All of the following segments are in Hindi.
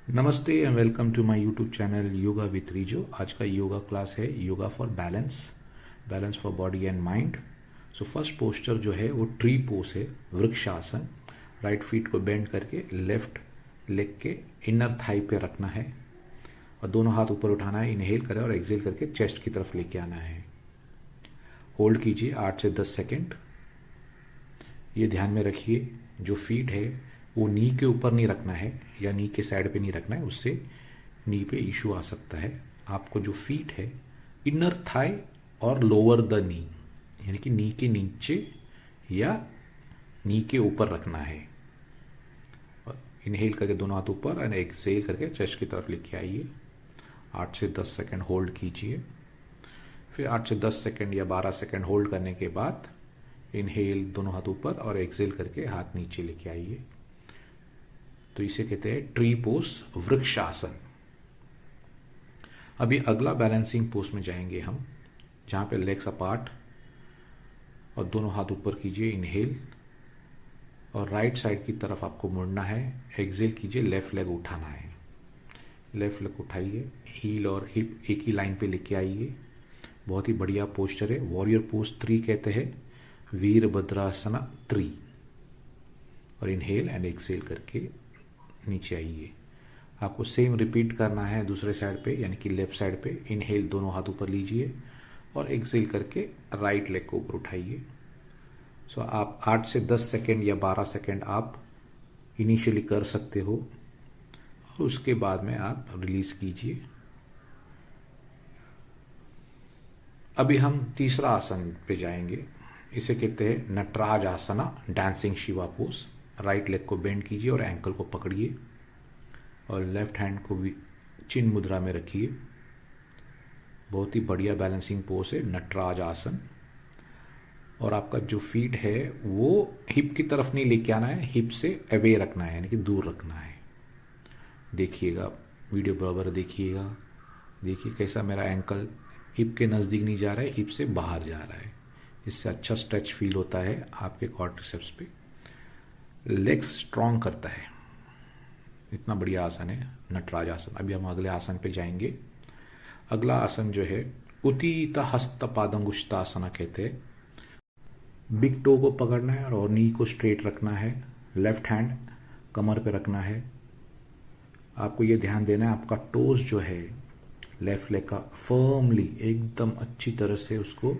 नमस्ते and welcome to my YouTube channel yoga with Rijo. आज का योगा क्लास है yoga for balance for body and mind. So first posture जो है वो ट्री पोज है, वृक्षासन। राइट फीट को बेंड करके लेफ्ट लेग के इनर थाई पे रखना है और दोनों हाथ ऊपर उठाना है। इनहेल करें और एक्सेल करके चेस्ट की तरफ लेके आना है। होल्ड कीजिए 8 से 10 सेकेंड। ये ध्यान में रखिए जो फीट है वो नी के ऊपर नहीं रखना है या नी के साइड पे नहीं रखना है, उससे नी पे इशू आ सकता है। आपको जो फीट है इनर थाई और लोअर द नी यानी कि नी के नीचे या नी के ऊपर रखना है। इनहेल करके दोनों हाथ ऊपर और एक्सेल करके चेस्ट की तरफ लेके आइए। 8 से 10 सेकेंड होल्ड कीजिए। फिर 8 से 10 सेकेंड या 12 सेकेंड होल्ड करने के बाद इनहेल दोनों हाथ ऊपर और एक्सेल करके हाथ नीचे लेके आइए। तो इसे कहते हैं ट्री पोज, वृक्षासन। अभी अगला बैलेंसिंग पोज में जाएंगे हम, जहां पे लेग्स अपार्ट और दोनों हाथ ऊपर कीजिए। इनहेल और राइट साइड की तरफ आपको मुड़ना है। एक्सेल कीजिए, लेफ्ट लेग उठाना है। लेफ्ट लेग उठाइए, हील और हिप एक ही लाइन पे लेके आइए। बहुत ही बढ़िया पोस्चर है, वॉरियर पोज 3 कहते हैं, वीरभद्रासना 3। और इनहेल एंड एक्सेल करके नीचे आइए। आपको सेम रिपीट करना है दूसरे साइड पे, यानी कि लेफ्ट साइड पे। इनहेल दोनों हाथ ऊपर लीजिए और एक्सेल करके राइट लेग को ऊपर उठाइए। सो आप 8 से 10 सेकेंड या 12 सेकेंड आप इनिशियली कर सकते हो और उसके बाद में आप रिलीज कीजिए। अभी हम तीसरा आसन पे जाएंगे। इसे कहते हैं नटराज आसना, dancing Shiva pose. Right leg को बेंड कीजिए और एंकल को पकड़िए और लेफ्ट हैंड को भी चिन्ह मुद्रा में रखिए। बहुत ही बढ़िया बैलेंसिंग पोज है नटराज आसन। और आपका जो फीट है वो हिप की तरफ नहीं लेके आना है, हिप से अवे रखना है, यानी कि दूर रखना है। देखिएगा, वीडियो बराबर देखिएगा। देखिए कैसा मेरा एंकल हिप के नज़दीक नहीं जा रहा है, हिप से बाहर जा रहा है। इससे अच्छा स्ट्रेच फील होता है आपके क्वाड्रिसेप्स पे, लेग्स स्ट्रांग करता है। इतना बढ़िया आसन है नटराज आसन। अभी हम अगले आसन पे जाएंगे। अगला आसन जो है उत्तीत हस्त पादंगुष्ठासना कहते हैं। बिग टो को पकड़ना है और नी को स्ट्रेट रखना है। लेफ्ट हैंड कमर पे रखना है। आपको ये ध्यान देना है आपका टोज जो है लेफ्ट लेग का फर्मली एकदम अच्छी तरह से उसको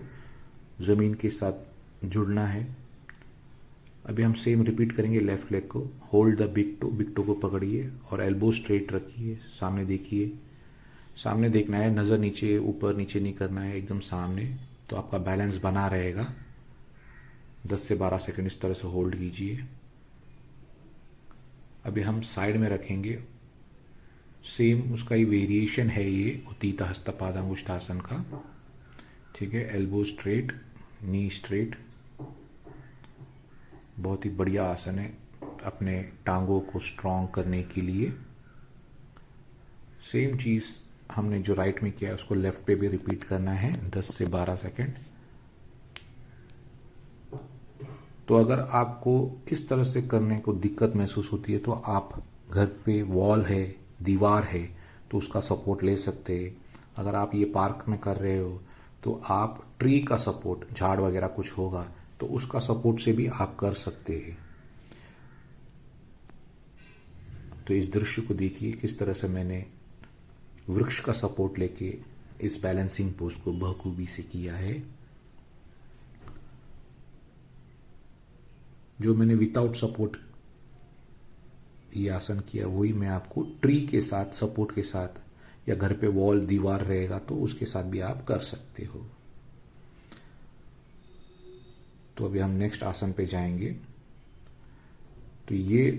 जमीन के साथ जुड़ना है। अभी हम सेम रिपीट करेंगे लेफ्ट लेग को। होल्ड द बिग टो को पकड़िए और एल्बो स्ट्रेट रखिए। सामने देखिए, सामने देखना है, नज़र नीचे ऊपर नीचे नहीं करना है, एकदम सामने। तो आपका बैलेंस बना रहेगा। 10 से 12 सेकंड इस तरह से होल्ड कीजिए। अभी हम साइड में रखेंगे। सेम उसका ही वेरिएशन है ये उत्तीत हस्त पादांगुष्ठासन का। ठीक है, एल्बो स्ट्रेट, नी स्ट्रेट। बहुत ही बढ़िया आसन है अपने टांगों को स्ट्रांग करने के लिए। सेम चीज हमने जो राइट में किया है उसको लेफ्ट पे भी रिपीट करना है 10 से 12 सेकेंड। तो अगर आपको इस तरह से करने को दिक्कत महसूस होती है तो आप घर पे वॉल है, दीवार है, तो उसका सपोर्ट ले सकते हैं। अगर आप ये पार्क में कर रहे हो तो आप ट्री का सपोर्ट, झाड़ वगैरह कुछ होगा तो उसका सपोर्ट से भी आप कर सकते हैं। तो इस दृश्य को देखिए किस तरह से मैंने वृक्ष का सपोर्ट लेके इस बैलेंसिंग पोज को बखूबी से किया है। जो मैंने विदाउट सपोर्ट ये आसन किया वही मैं आपको ट्री के साथ, सपोर्ट के साथ, या घर पे वॉल दीवार रहेगा तो उसके साथ भी आप कर सकते हो। तो अभी हम नेक्स्ट आसन पे जाएंगे। तो ये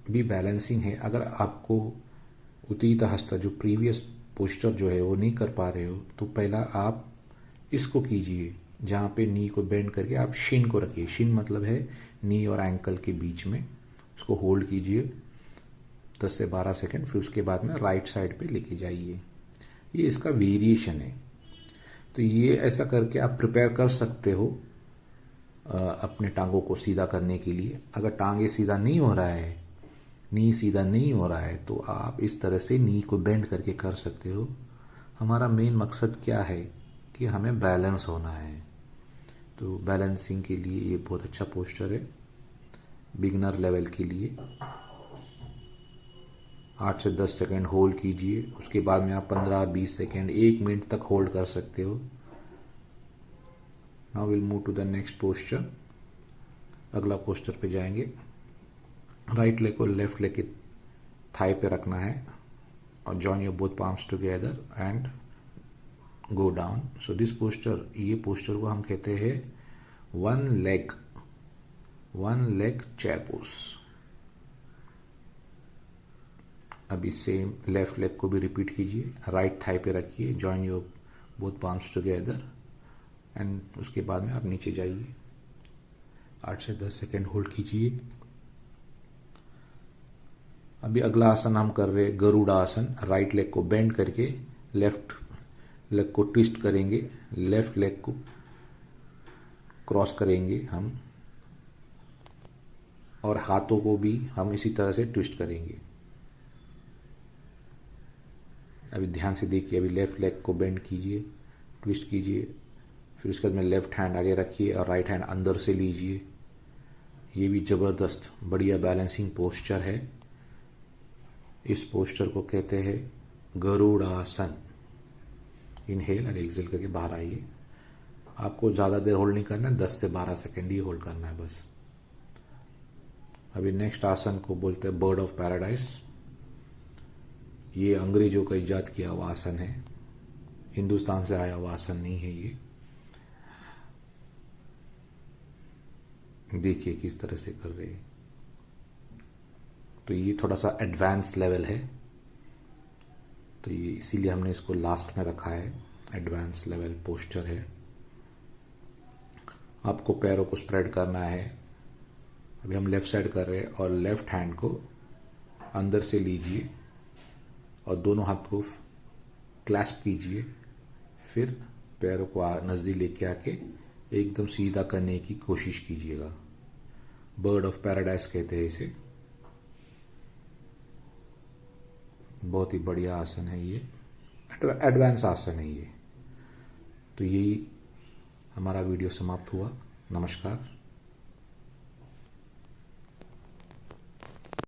भी बैलेंसिंग है। अगर आपको उत्तीत हस्त जो प्रीवियस पोस्चर जो है वो नहीं कर पा रहे हो तो पहला आप इसको कीजिए, जहाँ पे नी को बेंड करके आप शिन को रखिए। शिन मतलब है नी और एंकल के बीच में। उसको होल्ड कीजिए 10 से 12 सेकेंड। फिर उसके बाद में राइट साइड पे लेके जाइए। ये इसका वेरिएशन है। तो ये ऐसा करके आप प्रिपेयर कर सकते हो अपने टांगों को सीधा करने के लिए। अगर टांगे सीधा नहीं हो रहा है नी सीधा नहीं हो रहा है तो आप इस तरह से नी को बेंड करके कर सकते हो। हमारा मेन मकसद क्या है कि हमें बैलेंस होना है, तो बैलेंसिंग के लिए ये बहुत अच्छा पोस्चर है बिगनर लेवल के लिए। 8 से 10 सेकेंड होल्ड कीजिए, उसके बाद में आप 15-20 सेकेंड 1 मिनट तक होल्ड कर सकते हो। Now will move to the next posture. अगला पोस्चर पे जाएंगे। राइट लेग को लेफ्ट लेग के थाई पे रखना है और join your both palms together and go down. So this posture, ये पोस्चर को हम कहते हैं वन लेग चेयर पोज। अभी सेम लेफ्ट लेग को भी रिपीट कीजिए, राइट थाई पे रखिए, join your both palms together and उसके बाद में आप नीचे जाइए। 8 से 10 सेकेंड होल्ड कीजिए। अभी अगला आसन हम कर रहे हैं गरुड़ा आसन। राइट लेग को बेंड करके लेफ्ट लेग को ट्विस्ट करेंगे, लेफ्ट लेग को क्रॉस करेंगे हम, और हाथों को भी हम इसी तरह से ट्विस्ट करेंगे। अभी ध्यान से देखिए, अभी लेफ्ट लेग को बेंड कीजिए, ट्विस्ट कीजिए, फिर उसके बाद में लेफ्ट हैंड आगे रखिए और राइट हैंड अंदर से लीजिए। ये भी जबरदस्त बढ़िया बैलेंसिंग पोस्चर है। इस पोस्चर को कहते हैं गरुड़ासन। इनहेल और एक्सेल करके बाहर आइए। आपको ज़्यादा देर होल्ड नहीं करना है, 10 से 12 सेकेंड ही होल्ड करना है बस। अभी नेक्स्ट आसन को बोलते हैं बर्ड ऑफ पैराडाइज। ये अंग्रेजों का इजाद किया हुआ आसन है, हिंदुस्तान से आया हुआ आसन नहीं है ये। देखिए किस तरह से कर रहे हैं। तो ये थोड़ा सा एडवांस लेवल है, तो ये इसीलिए हमने इसको लास्ट में रखा है। एडवांस लेवल पोस्चर है। आपको पैरों को स्प्रेड करना है। अभी हम लेफ्ट साइड कर रहे हैं और लेफ्ट हैंड को अंदर से लीजिए और दोनों हाथ को क्लैस्प कीजिए, फिर पैरों को नजदीक लेके आके एकदम सीधा करने की कोशिश कीजिएगा। बर्ड ऑफ पैराडाइज कहते हैं इसे। बहुत ही बढ़िया आसन है ये, एडवांस आसन है ये। तो यही हमारा वीडियो समाप्त हुआ। नमस्कार।